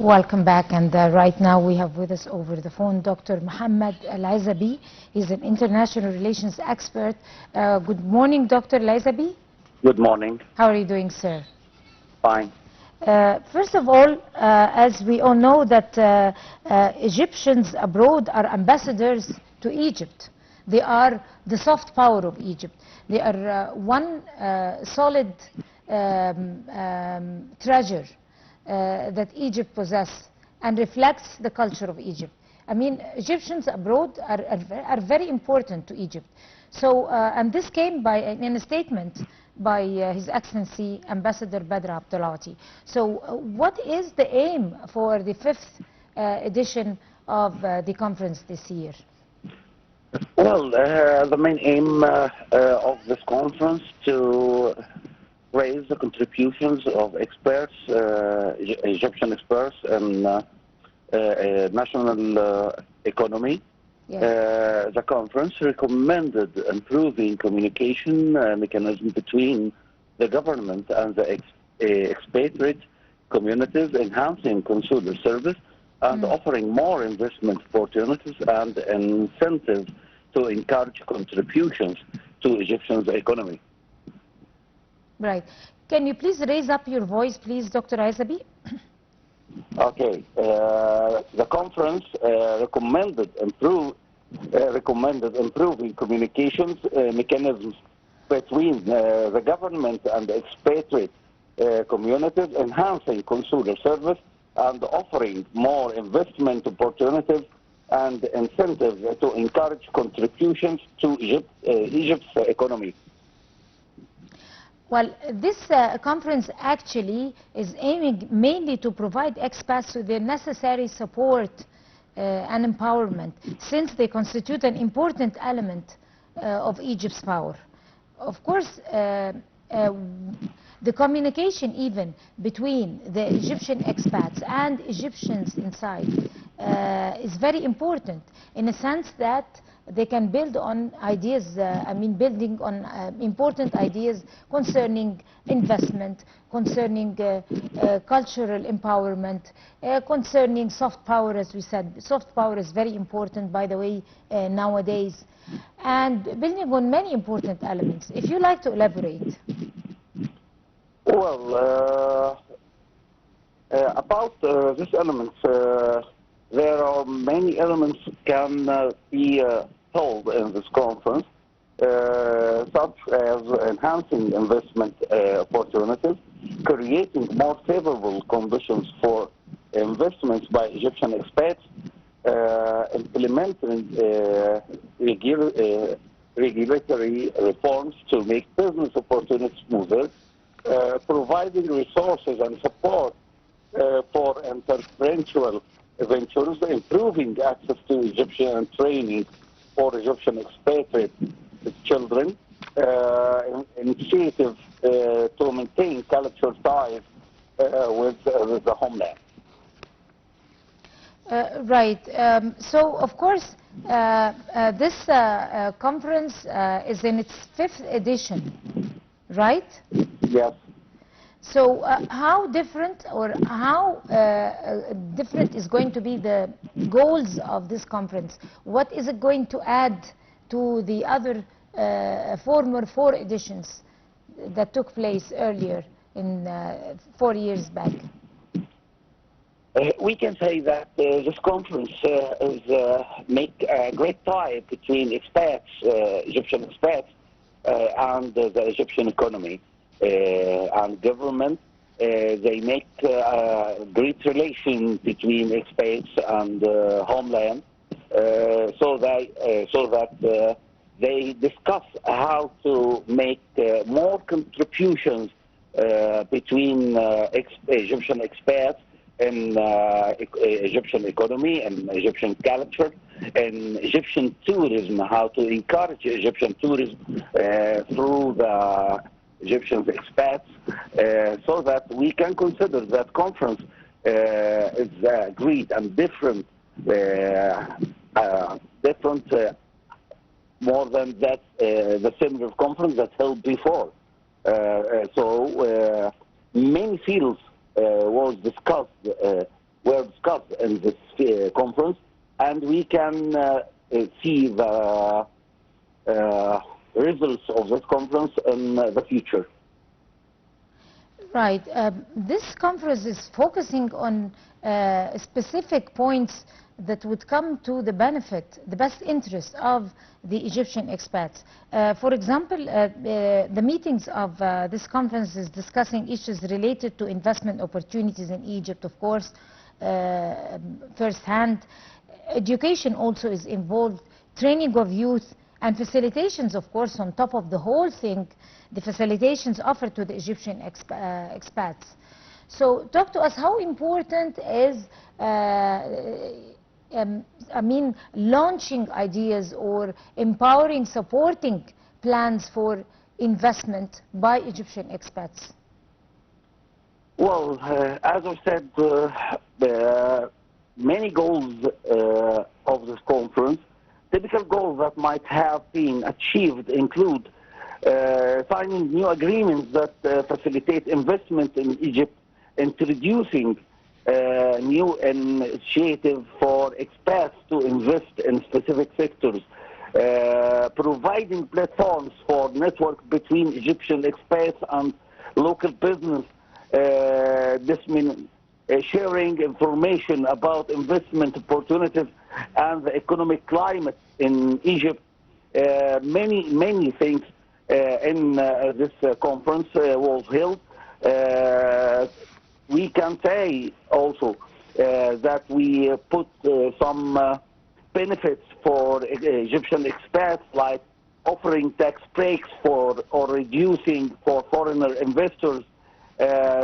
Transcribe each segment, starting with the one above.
Welcome back, and right now we have with us over the phone Dr. Mohamed Ezaby. He's an international relations expert. Good morning, Dr. Ezaby. Good morning. How are you doing, sir? Fine. First of all, as we all know that Egyptians abroad are ambassadors to Egypt. They are the soft power of Egypt. They are one solid treasure that Egypt possesses and reflects the culture of Egypt. I mean, Egyptians abroad are very important to Egypt. So, and this came in a statement by His Excellency Ambassador Badr Abdulati. So, what is the aim for the 5th edition of the conference this year? Well, the main aim of this conference to raise the contributions of experts, Egyptian experts in national economy. Yes. The conference recommended improving communication mechanism between the government and the expatriate communities, enhancing consular service, and offering more investment opportunities and incentives to encourage contributions to Egyptians' economy. Right. Can you please raise up your voice, please, Dr. Ezaby? Okay. The conference recommended improving communications mechanisms between the government and the expatriate communities, enhancing consular service, and offering more investment opportunities and incentives to encourage contributions to Egypt's economy. Well, this conference actually is aiming mainly to provide expats with the necessary support and empowerment, since they constitute an important element of Egypt's power. Of course, the communication even between the Egyptian expats and Egyptians inside is very important, in a sense that they can build on ideas, building on important ideas concerning investment, concerning cultural empowerment, concerning soft power, as we said. Soft power is very important, by the way, nowadays, and building on many important elements. If you like to elaborate. Well, about these elements, there are many elements can be held in this conference, such as enhancing investment opportunities, creating more favorable conditions for investments by Egyptian expats, implementing regulatory reforms to make business opportunities smoother, providing resources and support for entrepreneurial ventures, improving access to Egyptian training for Egyptian expatriate children, initiative to maintain cultural ties with the homeland. Right. So, of course, this conference is in its 5th edition, right? Yes. So how different is going to be the goals of this conference? What is it going to add to the other former 4 editions that took place earlier in 4 years back? We can say that this conference make a great tie between expats, Egyptian expats, and the Egyptian economy. And government, they make a great relation between expats and homeland, so that they discuss how to make more contributions between Egyptian expats and Egyptian economy and Egyptian culture and Egyptian tourism, how to encourage Egyptian tourism through the Egyptian expats, so that we can consider that conference is great and different, more than that the similar conference that held before. So many fields was discussed were discussed in this conference, and we can see the results of this conference in the future. Right. This conference is focusing on specific points that would come to the benefit, the best interest of the Egyptian expats. For example, the meetings of this conference is discussing issues related to investment opportunities in Egypt, of course, firsthand. Education also is involved, training of youth, and facilitations, of course, on top of the whole thing, the facilitations offered to the Egyptian expats. So talk to us, how important is, launching ideas or empowering, supporting plans for investment by Egyptian expats? Well, as I said, many goals of this conference, typical goals that might have been achieved include signing new agreements that facilitate investment in Egypt, introducing new initiatives for expats to invest in specific sectors, providing platforms for network between Egyptian expats and local business, sharing information about investment opportunities and the economic climate in Egypt. Many things in this conference was held. We can say also that we put some benefits for Egyptian expats, like offering tax breaks for or reducing for foreigner investors,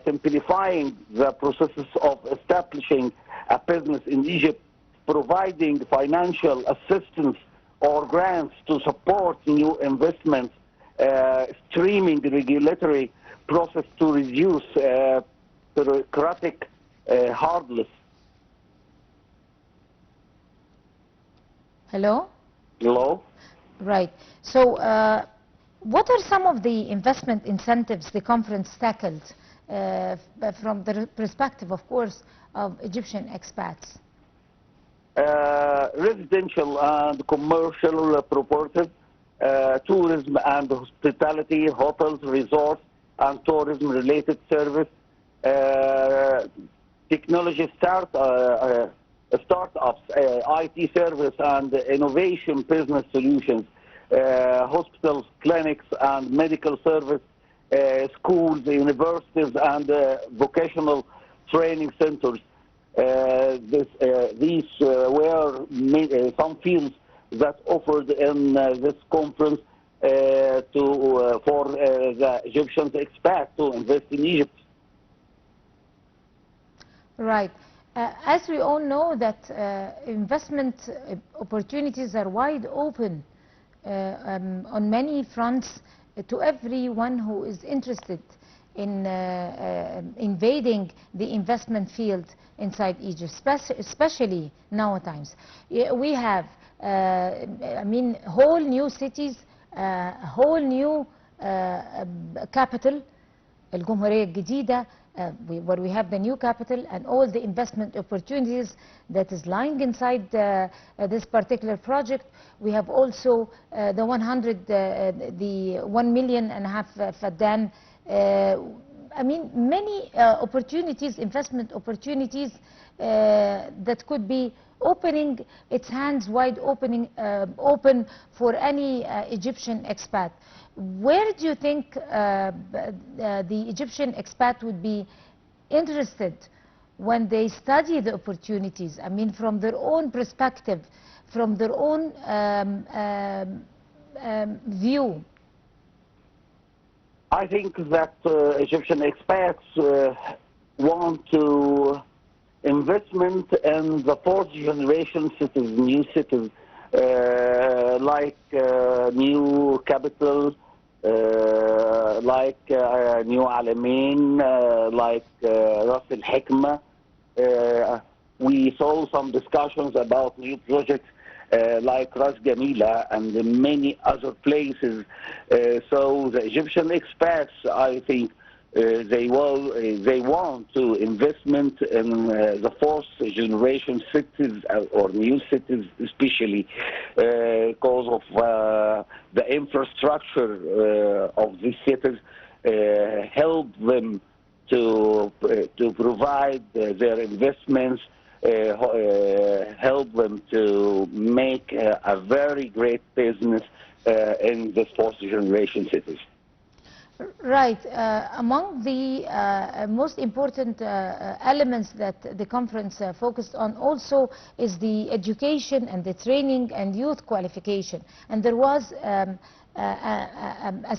simplifying the processes of establishing a business in Egypt, providing financial assistance or grants to support new investments, streaming the regulatory process to reduce bureaucratic hurdles. Hello? Hello? Right. So what are some of the investment incentives the conference tackled from the perspective, of course, of Egyptian expats? Residential and commercial properties, tourism and hospitality, hotels, resorts, and tourism-related service, technology startups, IT service and innovation business solutions, hospitals, clinics, and medical service, schools, universities, and vocational training centers. These were some fields that offered in this conference for the Egyptian expats to invest in Egypt. Right. As we all know that investment opportunities are wide open on many fronts to everyone who is interested in invading the investment field inside Egypt, especially nowadays. We have, whole new cities, whole new capital, الجمهورية الجديدة, where we have the new capital and all the investment opportunities that is lying inside this particular project. We have also the 1 million and a half Faddan. Many opportunities, investment opportunities that could be opening its hands wide open for any Egyptian expat. Where do you think the Egyptian expat would be interested when they study the opportunities? From their own perspective, from their own view. I think that Egyptian expats want to investment in the fourth generation cities, new cities, like new capital, like New Alamein, like Ras Al Hikma. We saw some discussions about new projects like Ras Gamila and many other places. So the Egyptian expats, I think, they want to investment in the fourth generation cities or new cities, especially because of the infrastructure of these cities help them to provide their investments, help them to make a very great business in the fourth generation cities. Right. Among the most important elements that the conference focused on also is the education and the training and youth qualification. And there was a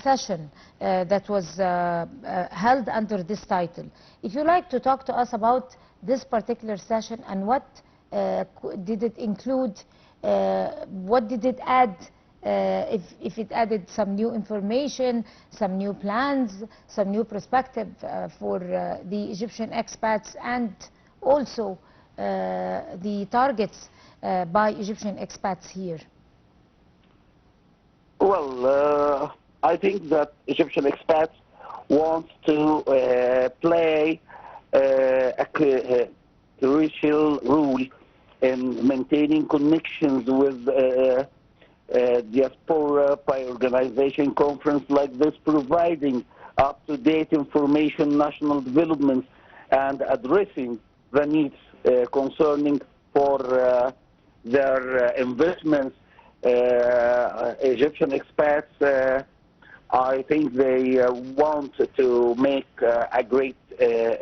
session that was held under this title. If you like to talk to us about this particular session and what did it include, what did it add, if it added some new information, some new plans, some new perspective for the Egyptian expats, and also the targets by Egyptian expats here. Well, I think that Egyptian expats want to play a crucial role in maintaining connections with diaspora by organization conference like this, providing up-to-date information, national developments, and addressing the needs concerning for their investments. Egyptian expats, I think they want to make a great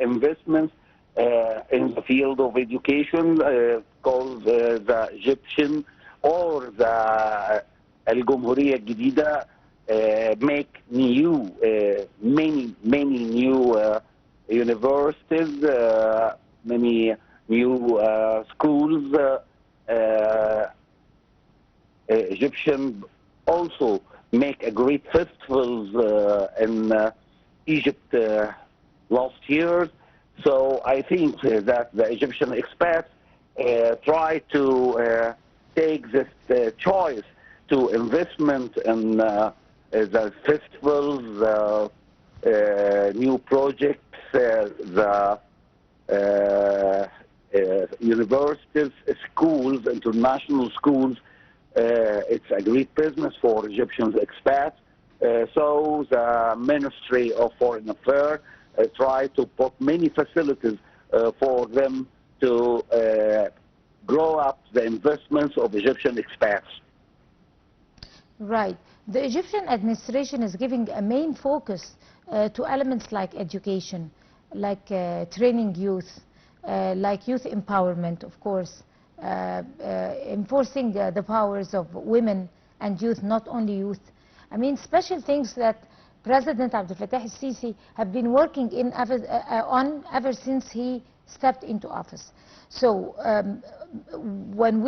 investment in the field of education, because the Egyptian or the الجمهورية الجديدة make new many new universities, many new schools. Egyptian also make a great festivals in Egypt last year. So I think that the Egyptian expats try to take this choice to investment in the festivals, new projects, the universities, schools, international schools. It's a great business for Egyptian expats. So the Ministry of Foreign Affairs try to put many facilities for them to grow up the investments of Egyptian expats. Right. The Egyptian administration is giving a main focus to elements like education, like training youth, like youth empowerment, of course, enforcing the powers of women and youth, not only youth. I mean, special things that President Abdel Fattah al-Sisi have been working on ever since he stepped into office. So when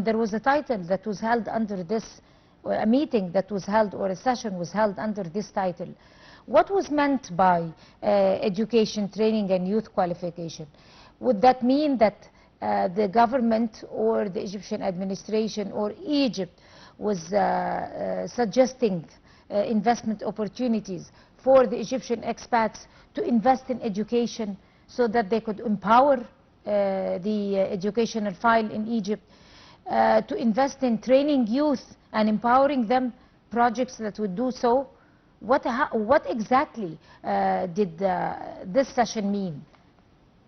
there was a title that was held under this, or a meeting that was held, or a session was held under this title, what was meant by education, training, and youth qualification? Would that mean that the government or the Egyptian administration or Egypt was suggesting investment opportunities for the Egyptian expats to invest in education so that they could empower the educational file in Egypt, to invest in training youth and empowering them, projects that would do so? What exactly did this session mean?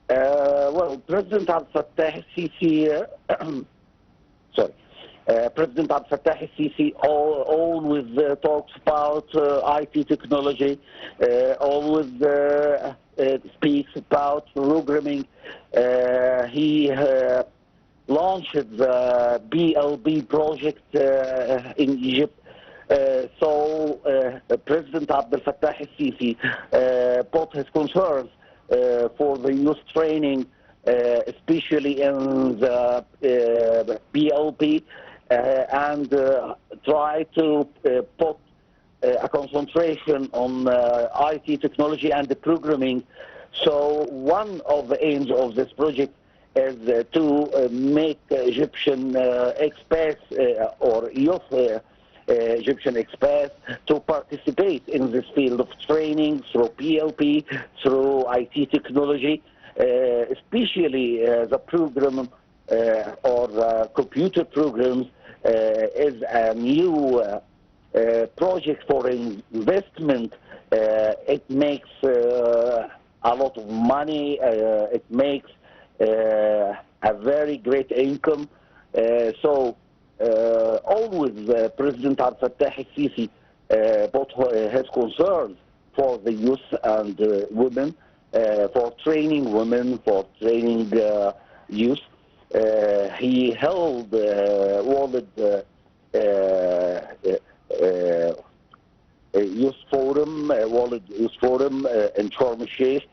Well, President Abdel Fattah al-Sisi, President Abdel Fattah al-Sisi always talks about IT technology, always speaks about programming. He launched the BLB project in Egypt. So President Abdel Fattah al-Sisi put his concerns for the youth training, especially in the BLP, and try to put a concentration on IT technology and the programming. So one of the aims of this project is to make Egyptian expats or youth Egyptian expats to participate in this field of training through PLP, through IT technology, especially the program or computer programs is a new project for investment. It makes a lot of money. It makes a very great income. So always President Abdel Fattah al-Sisi put his concerns for the youth and women, for training women, for training youth. He held World Youth Forum, World Youth Forum in Sharm el-Sheikh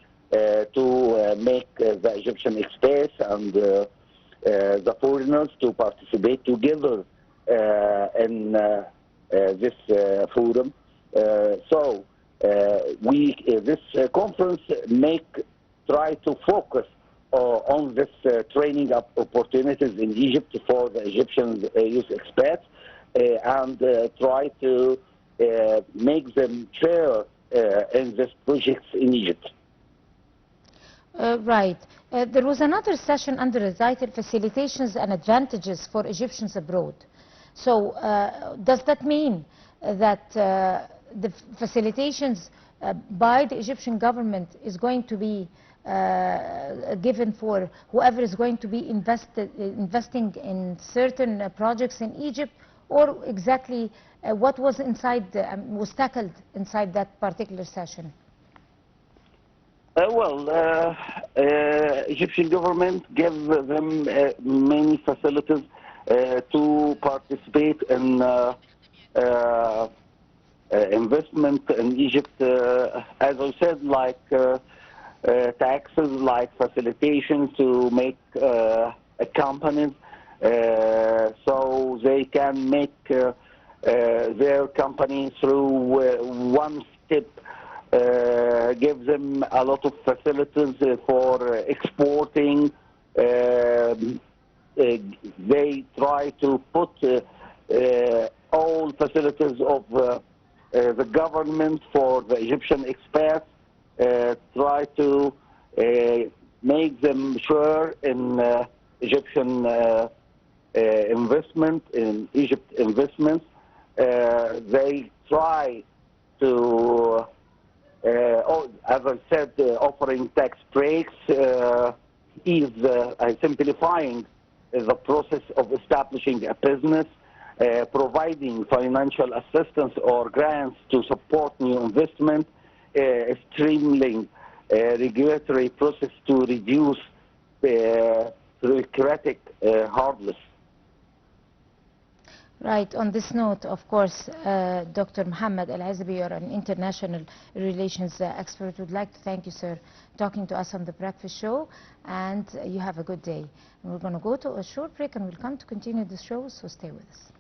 to make the Egyptian expats and the foreigners to participate together in this forum. So this conference try to focus on this training opportunities in Egypt for the Egyptian youth expats and try to make them share in these projects in Egypt. Right. There was another session under the title Facilitations and Advantages for Egyptians Abroad. So does that mean that the facilitations by the Egyptian government is going to be given for whoever is going to be investing in certain projects in Egypt, or exactly what was inside was tackled inside that particular session? Egyptian government gave them many facilities to participate in investment in Egypt. As I said, like taxes, like facilitation to make companies so they can make their company through one step. Give them a lot of facilities for exporting. They try to put all facilities of the government for the Egyptian expats, try to make them sure in Egyptian investment, in Egypt investments. They try to as I said, offering tax breaks is simplifying the process of establishing a business, providing financial assistance or grants to support new investment, streamlining regulatory process to reduce bureaucratic hurdles. Right. On this note, of course, Dr. Mohamed Ezaby, you're an international relations expert. Would like to thank you, sir, talking to us on the Breakfast Show, and you have a good day. And we're going to go to a short break, and we'll come to continue the show, so stay with us.